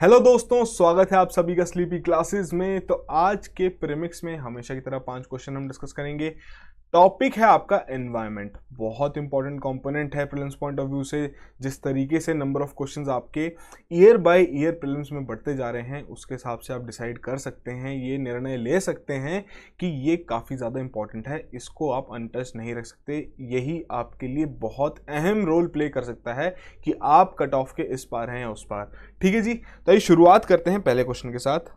Hello दोस्तों, स्वागत है आप सभी का स्लीपी क्लासेस में। तो आज के प्रीमिक्स में हमेशा की तरह 5 क्वेश्चन हम डिस्कस करेंगे। टॉपिक है आपका एनवायरनमेंट। बहुत इंपॉर्टेंट कंपोनेंट है प्रीलिम्स पॉइंट ऑफ व्यू से। जिस तरीके से नंबर ऑफ क्वेश्चंस आपके ईयर बाय ईयर प्रीलिम्स में बढ़ते जा रहे हैं, उसके हिसाब से आप डिसाइड कर सकते हैं, ये निर्णय ले सकते हैं कि ये काफ़ी ज़्यादा इंपॉर्टेंट है, इसको आप अनटच नहीं रख सकते। यही आपके लिए बहुत अहम रोल प्ले कर सकता है कि आप कट ऑफ के इस पार हैं या उस पार। ठीक है जी, तो ये शुरुआत करते हैं पहले क्वेश्चन के साथ।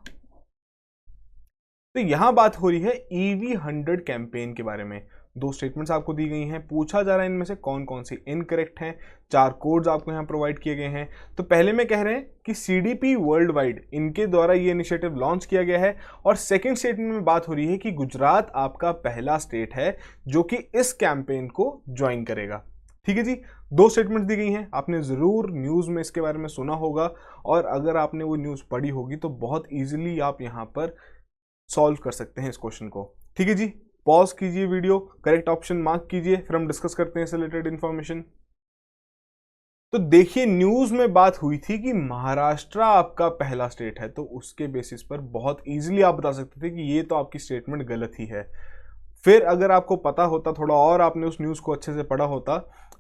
तो यहां बात हो रही है ईवी 100 कैंपेन के बारे में। दो स्टेटमेंट्स आपको दी गई हैं, पूछा जा रहा है इनमें से कौन कौन सी इनकरेक्ट हैं। 4 कोड्स आपको यहां प्रोवाइड किए गए हैं। तो पहले में कह रहे हैं कि सीडीपी वर्ल्ड वाइड इनके द्वारा ये इनिशिएटिव लॉन्च किया गया है। और सेकंड स्टेटमेंट में बात हो रही है कि गुजरात आपका पहला स्टेट है जो कि इस कैंपेन को ज्वाइन करेगा। ठीक है जी, दो स्टेटमेंट दी गई हैं। आपने ज़रूर न्यूज़ में इसके बारे में सुना होगा, और अगर आपने वो न्यूज़ पढ़ी होगी तो बहुत ईजिली आप यहाँ पर सॉल्व कर सकते हैं इस क्वेश्चन को। ठीक है जी, पॉज कीजिए वीडियो, करेक्ट ऑप्शन मार्क कीजिए, फिर हम डिस्कस करते हैं इससे रिलेटेड इंफॉर्मेशन। तो देखिए, न्यूज में बात हुई थी कि महाराष्ट्र आपका पहला स्टेट है, तो उसके बेसिस पर बहुत इजीली आप बता सकते थे कि ये तो आपकी स्टेटमेंट गलत ही है। फिर अगर आपको पता होता थोड़ा और आपने उस न्यूज़ को अच्छे से पढ़ा होता,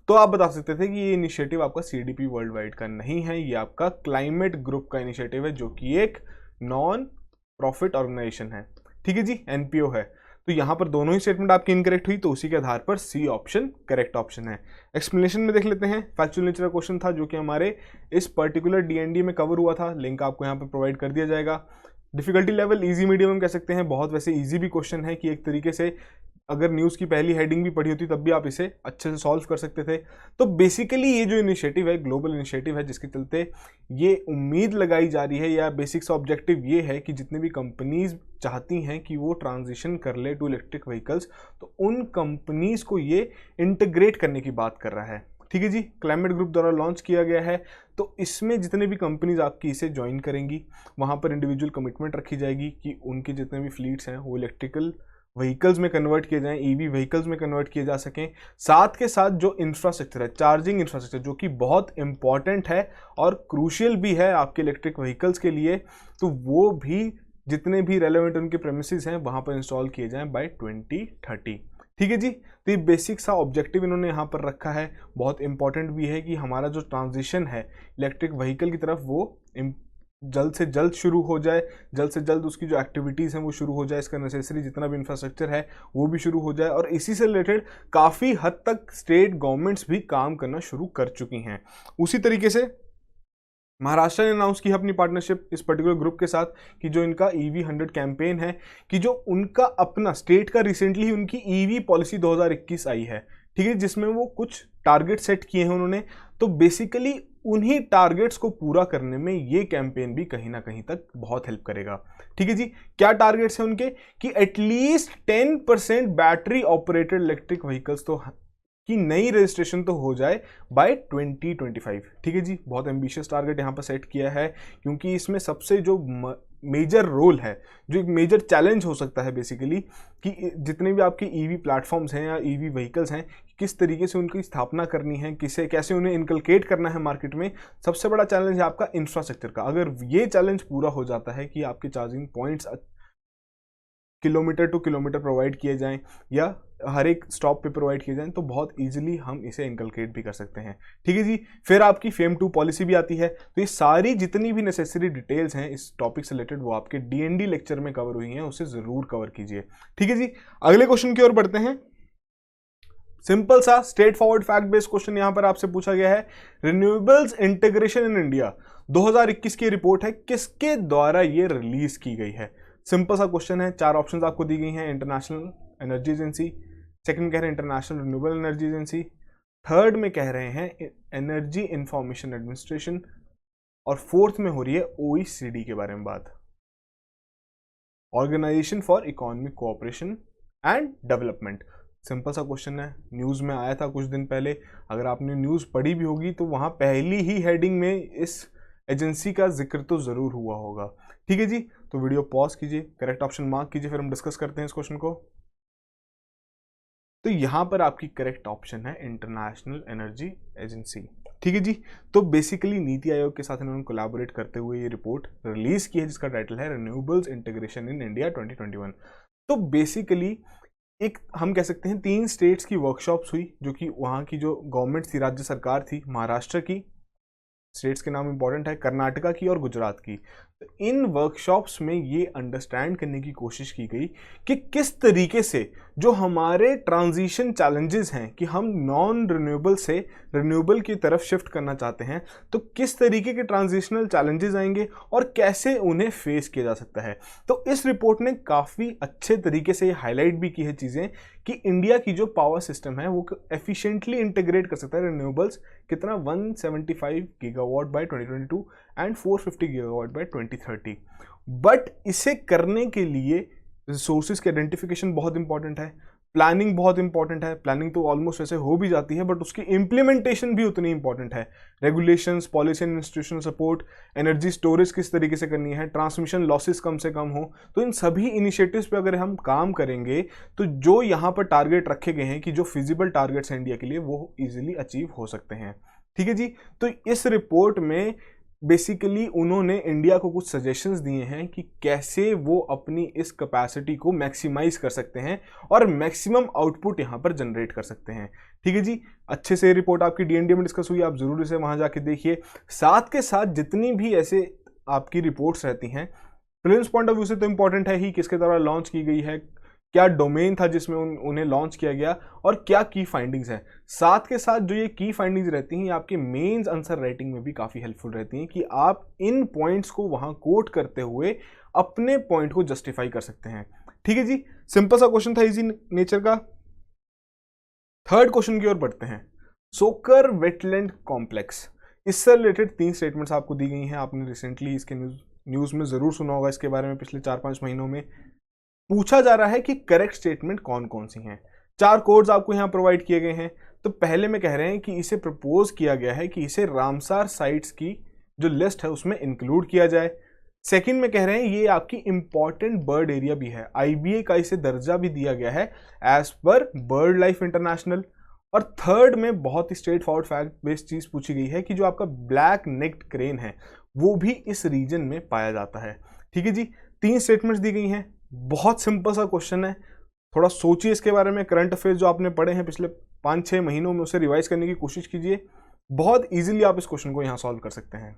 तो आप बता सकते थे कि ये इनिशिएटिव आपका सीडीपी वर्ल्ड वाइड का नहीं है, ये आपका क्लाइमेट ग्रुप का इनिशिएटिव है, जो कि एक नॉन प्रॉफिट ऑर्गेनाइजेशन है। ठीक है जी, एनपीओ है। तो यहां पर दोनों ही स्टेटमेंट आपकी इनकरेक्ट हुई, तो उसी के आधार पर सी ऑप्शन करेक्ट ऑप्शन है। एक्सप्लेनेशन में देख लेते हैं। फैक्चुअल नेचर का क्वेश्चन था जो कि हमारे इस पर्टिकुलर डीएनडी में कवर हुआ था। लिंक आपको यहाँ पर प्रोवाइड कर दिया जाएगा। डिफिकल्टी लेवल इजी मीडियम हम कह सकते हैं। बहुत वैसे इजी भी क्वेश्चन है कि एक तरीके से अगर न्यूज़ की पहली हेडिंग भी पढ़ी होती तब भी आप इसे अच्छे से सॉल्व कर सकते थे। तो बेसिकली ये जो इनिशिएटिव है, ग्लोबल इनिशिएटिव है, जिसके चलते ये उम्मीद लगाई जा रही है, या बेसिक सा ऑब्जेक्टिव ये है कि जितनी भी कंपनीज चाहती हैं कि वो ट्रांजिशन कर ले टू इलेक्ट्रिक व्हीकल्स, तो उन कंपनीज को ये इंटीग्रेट करने की बात कर रहा है। ठीक है जी, क्लाइमेट ग्रुप द्वारा लॉन्च किया गया है। तो इसमें जितने भी कंपनीज आपकी इसे ज्वाइन करेंगी, वहाँ पर इंडिविजुअल कमिटमेंट रखी जाएगी कि उनके जितने भी फ्लीट्स हैं वो इलेक्ट्रिकल व्हीकल्स में कन्वर्ट किए जाएं, ईवी व्हीकल्स में कन्वर्ट किए जा सकें। साथ के साथ जो इंफ्रास्ट्रक्चर है, चार्जिंग इंफ्रास्ट्रक्चर, जो कि बहुत इंपॉर्टेंट है और क्रूशियल भी है आपके इलेक्ट्रिक व्हीकल्स के लिए, तो वो भी जितने भी रेलेवेंट उनके प्रेमिसेस हैं वहाँ पर इंस्टॉल किए जाएं बाय 2030। ठीक है जी, तो ये बेसिक सा ऑब्जेक्टिव इन्होंने यहाँ पर रखा है। बहुत इंपॉर्टेंट भी है कि हमारा जो ट्रांजिशन है इलेक्ट्रिक व्हीकल की तरफ, वो जल्द से जल्द शुरू हो जाए, जल्द से जल्द उसकी जो एक्टिविटीज़ हैं वो शुरू हो जाए, इसका नेसेसरी जितना भी इंफ्रास्ट्रक्चर है वो भी शुरू हो जाए। और इसी से रिलेटेड काफ़ी हद तक स्टेट गवर्नमेंट्स भी काम करना शुरू कर चुकी हैं। उसी तरीके से महाराष्ट्र ने अनाउंस की अपनी पार्टनरशिप इस पर्टिकुलर ग्रुप के साथ, कि जो इनका ईवी 100 कैंपेन है, कि जो उनका अपना स्टेट का रिसेंटली ही उनकी ईवी पॉलिसी 2021 आई है। ठीक है, जिसमें वो कुछ टारगेट सेट किए हैं उन्होंने। तो बेसिकली उन्हीं टारगेट्स को पूरा करने में ये कैंपेन भी कहीं ना कहीं तक बहुत हेल्प करेगा। ठीक है जी, क्या टारगेट्स हैं उनके? कि at least 10% battery operated electric vehicles तो की नई रजिस्ट्रेशन तो हो जाए बाय 2025। ठीक है जी, बहुत एम्बिशियस टारगेट यहाँ पर सेट किया है, क्योंकि इसमें सबसे जो मेजर रोल है, जो एक मेजर चैलेंज हो सकता है बेसिकली, कि जितने भी आपके ईवी प्लेटफॉर्म्स हैं या ईवी व्हीकल्स हैं, किस तरीके से उनकी स्थापना करनी है, कैसे उन्हें इनकलकेट करना है मार्केट में। सबसे बड़ा चैलेंज है आपका इंफ्रास्ट्रक्चर का। अगर ये चैलेंज पूरा हो जाता है कि आपके charging points kilometre two kilometre provide किए जाएं, या हर एक स्टॉप पे प्रोवाइड किए जाएं, तो बहुत इजीली हम इसे इनकलकेट भी कर सकते हैं। ठीक है जी, फिर आपकी फेम 2 पॉलिसी भी आती है। तो ये सारी जितनी भी नेसेसरी डिटेल्स हैं इस टॉपिक से रिलेटेड, वो आपके डीएनडी लेक्चर में कवर हुई हैं, उसे जरूर कवर कीजिए। ठीक है जी, अगले क्वेश्चन की ओर बढ़ते हैं। सिंपल सा straight forward fact based question यहां पर आपसे पूछा गया है। रिन्यूएबल्स इंटीग्रेशन इन इंडिया 2021 की रिपोर्ट है, किसके द्वारा ये रिलीज की गई है? सिंपल सा क्वेश्चन है। 4 ऑप्शंस आपको दी गई हैं। इंटरनेशनल एनर्जी एजेंसी, सेकंड कह रहे हैं international renewable energy agency, third में कह रहे हैं एनर्जी इंफॉर्मेशन एडमिनिस्ट्रेशन, और फोर्थ में हो रही है ओईसीडी के बारे में बात, organisation for economic cooperation and development. Simple सा क्वेश्चन है, न्यूज़ में आया था कुछ दिन पहले। अगर आपने न्यूज़ पढ़ी भी होगी तो वहाँ पहली ही हेडिंग में इस एजेंसी का जिक्र तो ज़रूर हुआ होगा। ठीक है जी, तो वीडियो पॉज कीजिए, करेक्ट ऑप्शन मार्क कीजिए, फिर हम डिस्कस करते हैं इस क्वेश्चन को। तो यहाँ पर आपकी करेक्ट ऑप्शन है इंटरनेशनल एनर्जी एजेंसी। ठीक है जी। तो बेसिकली नीति आयोग के साथ इन्होंने कोलैबोरेट करते हुए ये रिपोर्ट रिलीज की है जिसका टाइटल है रिन्यूएबल्स इंटीग्रेशन इन इंडिया 2021। तो बेसिकली एक हम कह सकते हैं 3 स्टेट्स की वर्कशॉप्स हुई, जो कि वहाँ की जो गवर्नमेंट थी, राज्य सरकार थी, महाराष्ट्र की, स्टेट्स के नाम इंपॉर्टेंट है, कर्नाटका की और गुजरात की। तो इन वर्कशॉप्स में ये अंडरस्टैंड करने की कोशिश की गई कि किस तरीके से जो हमारे ट्रांजिशन चैलेंजेस हैं कि हम नॉन रिन्यूएबल से रिन्यूएबल की तरफ शिफ्ट करना चाहते हैं, तो किस तरीके के ट्रांजिशनल चैलेंजेस आएंगे और कैसे उन्हें फेस किया जा सकता है। तो इस रिपोर्ट ने काफ़ी अच्छे तरीके से हाईलाइट भी की है चीज़ें कि इंडिया की जो पावर सिस्टम है वो एफिशिएंटली इंटीग्रेट कर सकता है रिन्यूएबल्स कितना 175 gigawatt by 2022 and 450 gigawatt by 2030। But इसे करने के लिए रिसोर्सेज के आइडेंटिफिकेशन बहुत इंपॉर्टेंट है, प्लानिंग बहुत इंपॉर्टेंट है। प्लानिंग तो ऑलमोस्ट वैसे हो भी जाती है, बट उसकी इंप्लीमेंटेशन भी उतनी इंपॉर्टेंट है। Regulations, policy and institutional support, energy storage किस तरीके से करनी है, ट्रांसमिशन लॉसेस कम से कम हो। तो इन सभी इनिशिएटिव्स पे अगर हम काम करेंगे तो जो यहाँ पर टारगेट रखे गए हैं कि जो फिजिबल टारगेट्स हैं इंडिया के लिए, वो इजीली अचीव हो सकते हैं। ठीक है जी। तो इस रिपोर्ट में बेसिकली उन्होंने इंडिया को कुछ सजेशंस दिए हैं कि कैसे वो अपनी इस कैपेसिटी को मैक्सिमाइज कर सकते हैं और मैक्सिमम आउटपुट यहाँ पर जनरेट कर सकते हैं। ठीक है जी। अच्छे से रिपोर्ट आपकी डीएनडी में डिस्कस हुई, आप जरूर इसे वहाँ जाके देखिए। साथ के साथ जितनी भी ऐसे आपकी रिपोर्ट्स रहती हैं, प्रिलिम्स पॉइंट ऑफ व्यू से तो इंपॉर्टेंट है ही, किसके द्वारा लॉन्च की गई है, क्या डोमेन था जिसमें उन्हें लॉन्च किया गया, और क्या की फाइंडिंग्स हैं। साथ के साथ जो ये की फाइंडिंग्स रहती हैं, ये आपके मेंस आंसर राइटिंग में भी काफ़ी हेल्पफुल रहती हैं कि आप इन पॉइंट्स को वहाँ कोट करते हुए अपने पॉइंट को जस्टिफाई कर सकते हैं। ठीक है जी। सिंपल सा क्वेश्चन था, इजी नेचर का। थर्ड क्वेश्चन की ओर बढ़ते हैं। सोकर वेटलैंड कॉम्प्लेक्स, इससे रिलेटेड 3 स्टेटमेंट्स आपको दी गई हैं। आपने रिसेंटली इसके न्यूज़ में ज़रूर सुना होगा इसके बारे में। पिछले 4-5 महीनों में पूछा जा रहा है कि करेक्ट स्टेटमेंट कौन कौन सी हैं। 4 कोड्स आपको यहां प्रोवाइड किए गए हैं। तो पहले में कह रहे हैं कि इसे प्रपोज किया गया है कि इसे रामसार साइट्स की जो लिस्ट है उसमें इंक्लूड किया जाए। सेकंड में कह रहे हैं ये आपकी इंपॉर्टेंट बर्ड एरिया भी है, आईबीए का इसे दर्जा भी दिया गया है as per bird life international. और थर्ड में बहुत ही स्ट्रेट फॉरवर्ड फैक्ट बेस्ड चीज पूछी गई है कि जो आपका ब्लैक नेक्ड क्रेन है वो भी इस रीजन में पाया जाता है। ठीक है जी। 3 स्टेटमेंट्स दी गई हैं। बहुत सिंपल सा क्वेश्चन है, थोड़ा सोचिए इसके बारे में। करंट अफेयर्स जो आपने पढ़े हैं पिछले 5-6 महीनों में, उसे रिवाइज करने की कोशिश कीजिए। बहुत इजीली आप इस क्वेश्चन को यहां सॉल्व कर सकते हैं।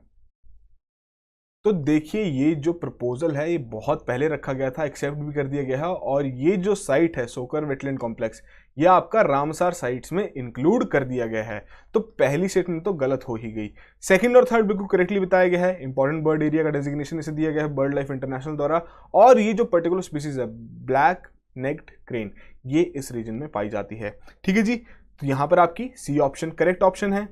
तो देखिए, ये जो प्रपोजल है ये बहुत पहले रखा गया था, एक्सेप्ट भी कर दिया गया है, और ये जो साइट है सोकर वेटलैंड कॉम्प्लेक्स, ये आपका रामसार साइट्स में इंक्लूड कर दिया गया है। तो पहली स्टेटमेंट तो गलत हो ही गई। सेकंड और थर्ड बिल्कुल करेक्टली बताया गया है। इंपॉर्टेंट बर्ड एरिया का डेजिग्नेशन इसे दिया गया है बर्ड लाइफ इंटरनेशनल द्वारा, और ये जो पर्टिकुलर स्पीसीज है ब्लैक नेक्ड क्रेन, ये इस रीजन में पाई जाती है। ठीक है जी। तो यहां पर आपकी सी ऑप्शन करेक्ट ऑप्शन है।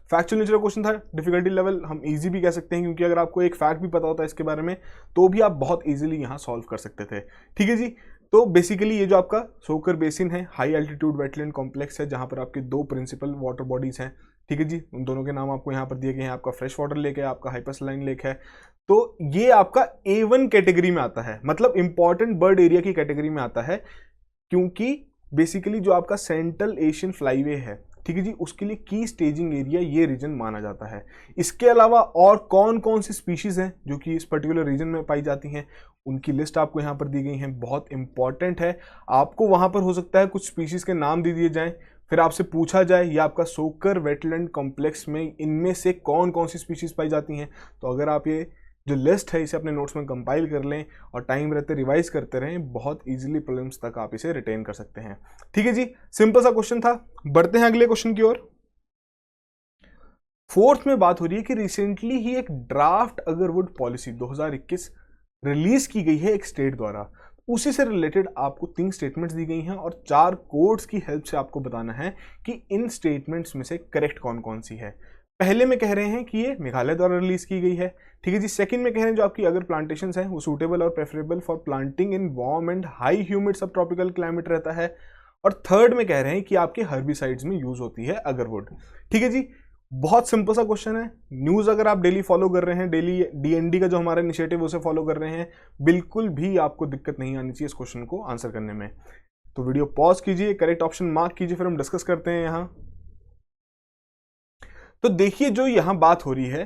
फैक्चुअल नेचर का क्वेश्चन था, डिफिकल्टी लेवल हम इजी भी कह सकते हैं, क्योंकि अगर आपको एक फैक्ट भी पता होता है इसके बारे में तो भी आप बहुत इजीली यहाँ सॉल्व कर सकते थे। ठीक है जी। तो बेसिकली ये जो आपका सोकर बेसिन है, हाई एल्टीट्यूड वेटलैंड कॉम्प्लेक्स है, जहाँ पर आपके 2 प्रिंसिपल वाटर बॉडीज हैं। ठीक है जी। उन दोनों के नाम आपको यहाँ पर दिए गए हैं। आपका फ्रेश वाटर लेक है, आपका हाइपरसलाइन लेक है। तो ये आपका A1 कैटेगरी में आता है, मतलब इंपॉर्टेंट बर्ड एरिया की कैटेगरी में आता है, क्योंकि बेसिकली जो आपका सेंट्रल एशियन फ्लाईवे है, ठीक है जी, उसके लिए की स्टेजिंग एरिया ये रीजन माना जाता है। इसके अलावा और कौन कौन सी स्पीशीज हैं जो कि इस पर्टिकुलर रीजन में पाई जाती हैं, उनकी लिस्ट आपको यहाँ पर दी गई है। बहुत इंपॉर्टेंट है। आपको वहाँ पर हो सकता है कुछ स्पीशीज के नाम दे दिए जाएं, फिर आपसे पूछा जाए ये आपका सोकर वेटलैंड कॉम्प्लेक्स में इनमें से कौन कौन सी स्पीशीज पाई जाती हैं। तो अगर आप ये जो लिस्ट है इसे अपने नोट्स में कंपाइल कर लें और टाइम रहते रिवाइज करते रहें, बहुत इजीली प्रीलिम्स तक आप इसे रिटेन कर सकते हैं। ठीक है जी। सिंपल सा क्वेश्चन था। बढ़ते हैं अगले क्वेश्चन की ओर। फोर्थ में बात हो रही है कि रिसेंटली ही एक ड्राफ्ट अगरवुड पॉलिसी 2021 रिलीज की गई है एक स्टेट द्वारा। उसी से रिलेटेड आपको 3 स्टेटमेंट्स दी गई हैं और 4 कोड्स की हेल्प से आपको बताना है कि इन स्टेटमेंट्स में से करेक्ट कौन कौन सी है। पहले में कह रहे हैं कि ये मेघालय द्वारा रिलीज की गई है। ठीक है जी। सेकंड में कह रहे हैं जो आपकी अगर प्लांटेशंस हैं वो सूटेबल और preferable for planting in warm and high humid सब ट्रॉपिकल क्लाइमेट रहता है। और थर्ड में कह रहे हैं कि आपके हर्बिसाइड्स में यूज होती है अगरवुड। ठीक है जी। बहुत सिंपल सा क्वेश्चन है। न्यूज अगर आप डेली फॉलो कर रहे हैं, डेली डीएनडी का जो हमारा इनिशिएटिव उसे फॉलो कर रहे हैं, बिल्कुल भी आपको दिक्कत नहीं आनी चाहिए इस क्वेश्चन को आंसर करने में। तो वीडियो पॉज कीजिए, करेक्ट ऑप्शन मार्क कीजिए, फिर हम डिस्कस करते हैं यहाँ। तो देखिए जो यहां बात हो रही है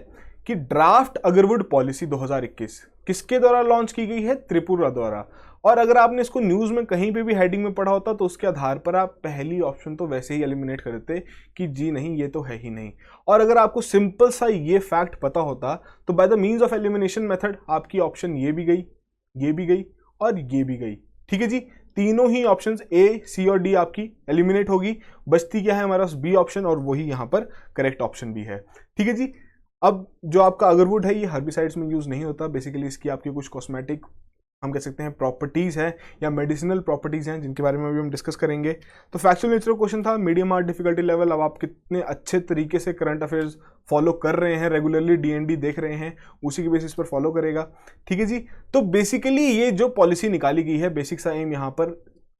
कि ड्राफ्ट अगरवुड पॉलिसी 2021 किसके द्वारा लॉन्च की गई है? त्रिपुरा द्वारा। और अगर आपने इसको न्यूज में कहीं पे भी हेडिंग में पढ़ा होता तो उसके आधार पर आप पहली ऑप्शन तो वैसे ही एलिमिनेट कर देते कि जी नहीं, ये तो है ही नहीं। और अगर आपको सिंपल सा ये फैक्ट पता होता तो by the means of elimination method आपकी ऑप्शन ये भी गई, ये भी गई और ये भी गई। ठीक है जी, तीनों ही ऑप्शंस ए, सी और डी आपकी एलिमिनेट होगी। बचती क्या है हमारे पास? बी ऑप्शन, और वही यहां पर करेक्ट ऑप्शन भी है। ठीक है जी। अब जो आपका अगरवुड है ये हर्बिसाइड्स में यूज नहीं होता। बेसिकली इसकी आपकी कुछ कॉस्मेटिक हम कह सकते हैं प्रॉपर्टीज हैं या मेडिसिनल प्रॉपर्टीज हैं, जिनके बारे में भी हम डिस्कस करेंगे। तो फैक्चुअल नेचर का क्वेश्चन था, मीडियम हार्ड डिफिकल्टी लेवल। अब आप कितने अच्छे तरीके से करंट अफेयर्स फॉलो कर रहे हैं, रेगुलरली डीएनडी देख रहे हैं, उसी के बेसिस पर फॉलो करेगा। ठीक है जी। तो बेसिकली ये जो पॉलिसी निकाली गई है, बेसिक सा एम यहाँ पर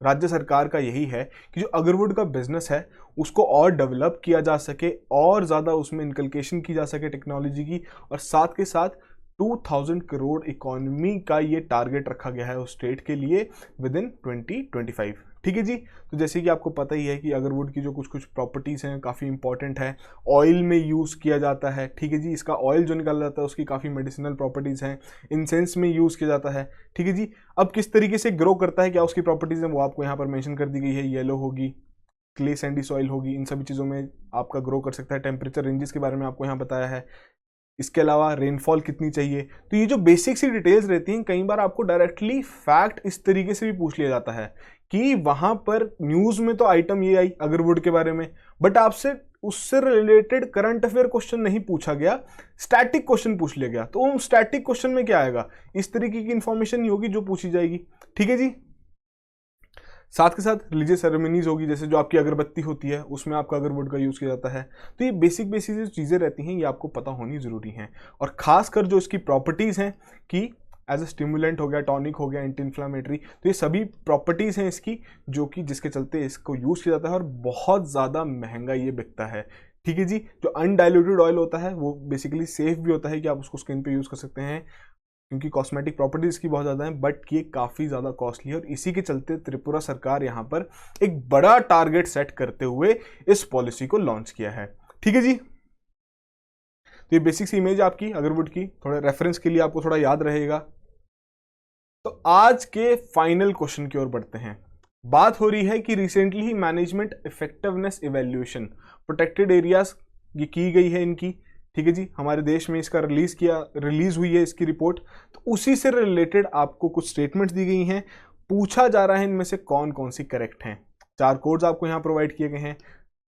राज्य सरकार का यही है कि जो अगरवुड का बिजनेस है उसको और डेवलप किया जा सके, और ज़्यादा उसमें इनकलकेशन की जा सके टेक्नोलॉजी की, और साथ के साथ 2000 करोड़ इकोनॉमी का ये टारगेट रखा गया है उस स्टेट के लिए विद इन 2025। ठीक है जी। तो जैसे कि आपको पता ही है कि अगरवुड की जो कुछ कुछ प्रॉपर्टीज़ हैं काफ़ी इंपॉर्टेंट है, ऑयल में यूज़ किया जाता है। ठीक है जी। इसका ऑयल जो निकाला जाता है उसकी काफ़ी मेडिसिनल प्रॉपर्टीज़ हैं, इंसेंस में यूज़ किया जाता है। ठीक है जी। अब किस तरीके से ग्रो करता है, क्या उसकी प्रॉपर्टीज़ हैं, वो आपको यहाँ पर मेंशन कर दी गई है। येलो होगी, क्ले सैंडी सॉइल होगी, इन सभी चीज़ों में आपका ग्रो कर सकता है। टेम्परेचर रेंजेस के बारे में आपको यहाँ बताया है। इसके अलावा रेनफॉल कितनी चाहिए। तो ये जो बेसिक सी डिटेल्स रहती हैं, कई बार आपको डायरेक्टली फैक्ट इस तरीके से भी पूछ लिया जाता है कि वहां पर न्यूज में तो आइटम ये आई अगरवुड के बारे में, बट आपसे उससे रिलेटेड करंट अफेयर क्वेश्चन नहीं पूछा गया, स्टैटिक क्वेश्चन पूछ लिया गया। तो उन स्टैटिक क्वेश्चन में क्या आएगा? इस तरीके की इंफॉर्मेशन नहीं होगी जो पूछी जाएगी। ठीक है जी। साथ के साथ रिलीजियस सेरेमनीज होगी, जैसे जो आपकी अगरबत्ती होती है उसमें आपका अगरवुड का यूज़ किया जाता है। तो ये बेसिक बेसिक जो चीज़ें रहती हैं ये आपको पता होनी ज़रूरी हैं। और खासकर जो इसकी प्रॉपर्टीज़ हैं कि एज अ स्टिमुलेंट हो गया, टॉनिक हो गया, एंटी इन्फ्लामेटरी, तो ये सभी प्रॉपर्टीज़ हैं इसकी, जो कि जिसके चलते इसको यूज़ किया जाता है और बहुत ज़्यादा महंगा ये बिकता है। ठीक है जी। जो अनडाइल्यूटेड ऑयल होता है वो बेसिकली सेफ भी होता है कि आप उसको स्किन पे यूज़ कर सकते हैं, क्योंकि कॉस्मेटिक प्रॉपर्टीज की बहुत ज़्यादा हैं, बट ये काफ़ी ज़्यादा कॉस्टली है। और इसी के चलते त्रिपुरा सरकार यहाँ पर एक बड़ा टारगेट सेट करते हुए इस पॉलिसी को लॉन्च किया है। ठीक है जी। तो ये बेसिक सी इमेज आपकी अगरवुड की, थोड़ा रेफरेंस के लिए आपको थोड़ा याद रहेगा। तो आज के फाइनल क्वेश्चन की ओर बढ़ते हैं। बात हो रही है कि रिसेंटली ही management effectiveness evaluation protected areas ये की गई है इनकी। ठीक है जी। हमारे देश में इसका रिलीज हुई है इसकी रिपोर्ट। तो उसी से रिलेटेड आपको कुछ स्टेटमेंट्स दी गई हैं, पूछा जा रहा है इनमें से कौन कौन सी करेक्ट हैं। 4 कोड्स आपको यहाँ प्रोवाइड किए गए हैं,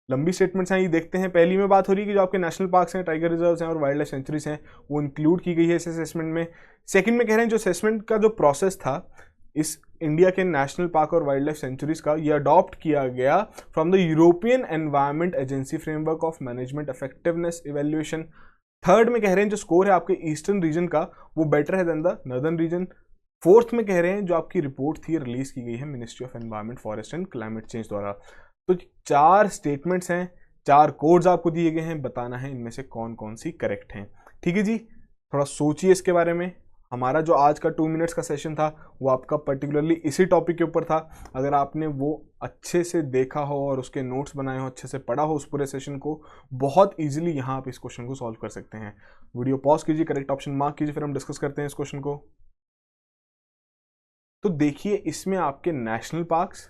लंबी स्टेटमेंट्स हैं, ये देखते हैं। पहली में बात हो रही है कि जो आपके नेशनल पार्क्स हैं, टाइगर रिजर्व्स हैं और वाइल्ड लाइफ सेंचुरीज हैं वो इंक्लूड की गई है इस असेसमेंट में। सेकंड में कह रहे हैं जो असेसमेंट का जो प्रोसेस था इस इंडिया के नेशनल पार्क और वाइल्ड लाइफ सेंचुरीज का, ये अडॉप्ट किया गया from the European environment agency framework of management effectiveness evaluation. Third में कह रहे हैं जो स्कोर है आपके ईस्टर्न रीजन का वो बेटर है than the northern region. Fourth में कह रहे हैं जो आपकी रिपोर्ट थी रिलीज की गई है ministry of environment, forest and climate change द्वारा। तो 4 स्टेटमेंट्स हैं, 4 कोड्स आपको दिए गए हैं, बताना है इनमें से कौन कौन सी करेक्ट हैं। ठीक है जी। थोड़ा सोचिए इसके बारे में। हमारा जो आज का 2 मिनट्स का सेशन था वो आपका पर्टिकुलरली इसी टॉपिक के ऊपर था। अगर आपने वो अच्छे से देखा हो और उसके नोट्स बनाए हो, अच्छे से पढ़ा हो उस पूरे सेशन को, बहुत इजीली यहाँ आप इस क्वेश्चन को सॉल्व कर सकते हैं। वीडियो पॉज कीजिए, करेक्ट ऑप्शन मार्क कीजिए, फिर हम डिस्कस करते हैं इस क्वेश्चन को। तो देखिए इसमें आपके नेशनल पार्क्स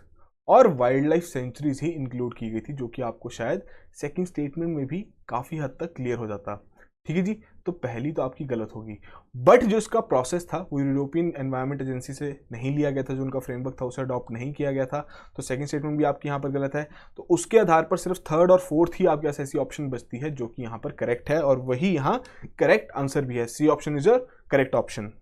और वाइल्ड लाइफ सेंचुरीज ही इंक्लूड की गई थी, जो कि आपको शायद सेकंड स्टेटमेंट में भी काफ़ी हद तक क्लियर हो जाता। ठीक है जी। तो पहली तो आपकी गलत होगी, बट जो इसका प्रोसेस था वो यूरोपियन एनवायरमेंट एजेंसी से नहीं लिया गया था, जो उनका फ्रेमवर्क था उसे अडॉप्ट नहीं किया गया था। तो सेकंड स्टेटमेंट भी आपकी यहाँ पर गलत है। तो उसके आधार पर सिर्फ थर्ड और फोर्थ ही आपके पास ऐसी ऑप्शन बचती है जो कि यहाँ पर करेक्ट है, और वही यहाँ करेक्ट आंसर भी है। C option is your correct option.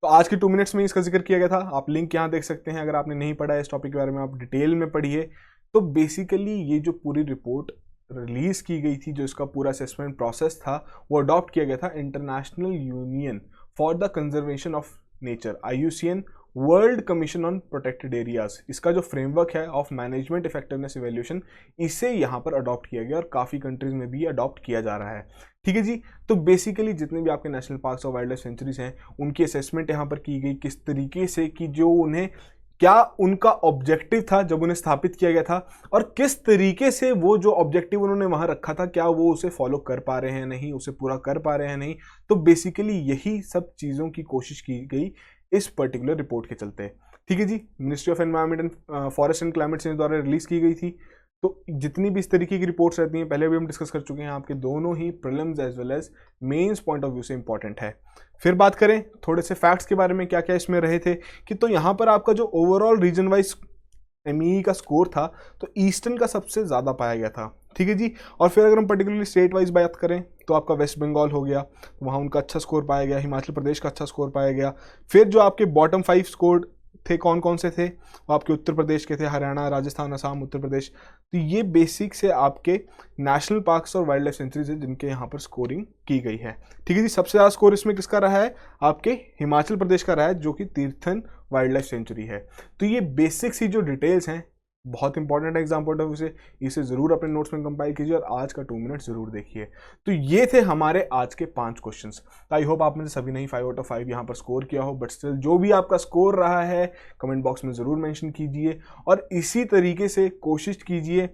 तो आज के 2 मिनट्स में इसका जिक्र किया गया था, आप लिंक यहाँ देख सकते हैं। अगर आपने नहीं पढ़ा है इस टॉपिक के बारे में, आप डिटेल में पढ़िए। तो बेसिकली ये जो पूरी रिपोर्ट रिलीज की गई थी, जो इसका पूरा असेसमेंट प्रोसेस था, वो अडॉप्ट किया गया था international union for the conservation of nature, IUCN world commission on protected areas. इसका जो फ्रेमवर्क है ऑफ मैनेजमेंट इफेक्टिवनेस इवैल्यूएशन, इसे यहाँ पर अडॉप्ट किया गया और काफ़ी कंट्रीज में भी अडॉप्ट किया जा रहा है। ठीक है जी। तो बेसिकली जितने भी आपके नेशनल पार्क्स और वाइल्ड लाइफ सेंचुरीज हैं उनकी असेसमेंट यहाँ पर की गई, किस तरीके से कि जो उन्हें क्या उनका ऑब्जेक्टिव था जब उन्हें स्थापित किया गया था, और किस तरीके से वो जो ऑब्जेक्टिव उन्होंने वहां रखा था क्या वो उसे फॉलो कर पा रहे हैं नहीं, उसे पूरा कर पा रहे हैं नहीं। तो बेसिकली यही सब चीज़ों की कोशिश की गई इस पर्टिकुलर रिपोर्ट के चलते। ठीक है जी, ministry of environment and forest and climate change द्वारा रिलीज की गई थी। तो जितनी भी इस तरीके की रिपोर्ट्स रहती हैं, पहले भी हम डिस्कस कर चुके हैं, आपके दोनों ही prelims as well as mains point of view से इंपॉर्टेंट है। फिर बात करें थोड़े से फैक्ट्स के बारे में, क्या क्या इसमें रहे थे कि तो यहाँ पर आपका जो ओवरऑल रीजन वाइज एमई का स्कोर था तो ईस्टर्न का सबसे ज़्यादा पाया गया था। ठीक है जी, और फिर अगर हम पर्टिकुलरली स्टेट वाइज बात करें तो आपका वेस्ट बंगाल हो गया, वहाँ उनका अच्छा स्कोर पाया गया, हिमाचल प्रदेश का अच्छा स्कोर पाया गया। फिर जो आपके बॉटम 5 स्कोर थे कौन कौन से थे, वो आपके उत्तर प्रदेश के थे, हरियाणा, राजस्थान, असम, उत्तर प्रदेश। तो ये बेसिक से आपके नेशनल पार्क्स और वाइल्ड लाइफ सेंचुरीज है जिनके यहाँ पर स्कोरिंग की गई है। ठीक है जी, सबसे ज़्यादा स्कोर इसमें किसका रहा है, आपके हिमाचल प्रदेश का रहा है, जो कि तीर्थन वाइल्ड लाइफ सेंचुरी है। तो ये बेसिक सी जो डिटेल्स हैं बहुत इंपॉर्टेंट है एग्जाम पॉइंट ऑफ व्यू से, इसे जरूर अपने नोट्स में कंपाइल कीजिए और आज का 2 मिनट जरूर देखिए। तो ये थे हमारे आज के 5 क्वेश्चंस। आई होप आप में से सभी ने 5 आउट ऑफ 5 यहाँ पर स्कोर किया हो, बट स्टिल जो भी आपका स्कोर रहा है कमेंट बॉक्स में जरूर मेंशन कीजिए और इसी तरीके से कोशिश कीजिए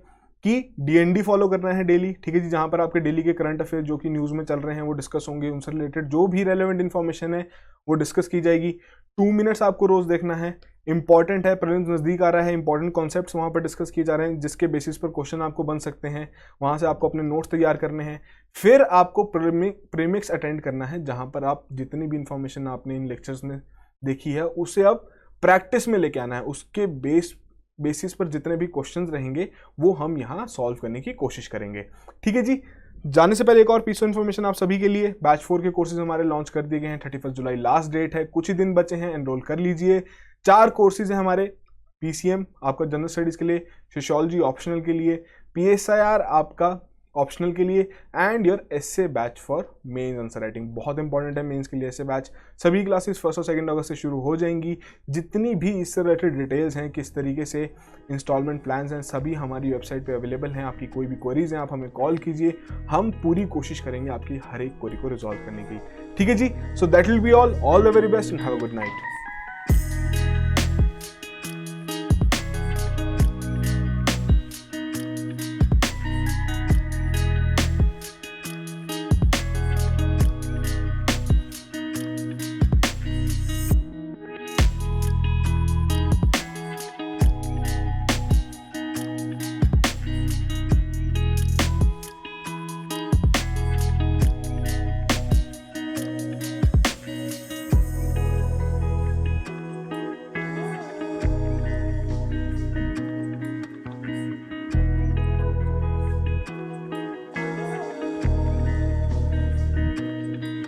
कि डीएनडी फॉलो करना है डेली। ठीक है जी, जहाँ पर आपके डेली के करंट अफेयर जो कि न्यूज़ में चल रहे हैं वो डिस्कस होंगे, उनसे रिलेटेड जो भी रेलेवेंट इन्फॉर्मेशन है वो डिस्कस की जाएगी। 2 मिनट्स आपको रोज देखना है, इंपॉर्टेंट है, प्रीलिम्स नज़दीक आ रहा है, इंपॉर्टेंट कॉन्सेप्ट्स वहाँ पर डिस्कस किए जा रहे हैं जिसके बेसिस पर क्वेश्चन आपको बन सकते हैं। वहाँ से आपको अपने नोट्स तैयार करने हैं, फिर आपको प्रीमिक्स अटेंड करना है जहाँ पर आप जितनी भी इंफॉर्मेशन आपने इन लेक्चर्स में देखी है उसे आप प्रैक्टिस में लेके आना है। उसके बेसिस पर जितने भी क्वेश्चंस रहेंगे वो हम यहाँ सॉल्व करने की कोशिश करेंगे। ठीक है जी, जाने से पहले एक और पीस ऑफ इन्फॉर्मेशन आप सभी के लिए, बैच 4 के कोर्सेज हमारे लॉन्च कर दिए गए हैं। 31 जुलाई लास्ट डेट है, कुछ ही दिन बचे हैं, एनरोल कर लीजिए। 4 कोर्सेज हैं हमारे, पीसीएम आपका जनरल स्टडीज के लिए, सोशियोलॉजी ऑप्शनल के लिए, पीएसआईआर आपका ऑप्शनल के लिए, and your SA batch for mains answer writing. बहुत इंपॉर्टेंट है मेंस के लिए एसए बैच। सभी क्लासेस 1 और 2 अगस्त से शुरू हो जाएंगी। जितनी भी इससे रिलेटेड डिटेल्स हैं, किस तरीके से इंस्टॉलमेंट प्लान्स हैं, सभी हमारी वेबसाइट पे अवेलेबल हैं। आपकी कोई भी क्वेरीज हैं आप हमें कॉल कीजिए, हम पूरी कोशिश करेंगे आपकी हर एक क्वेरी को रिजॉल्व करने की। ठीक है जी, so that will be all the very best and have a good night.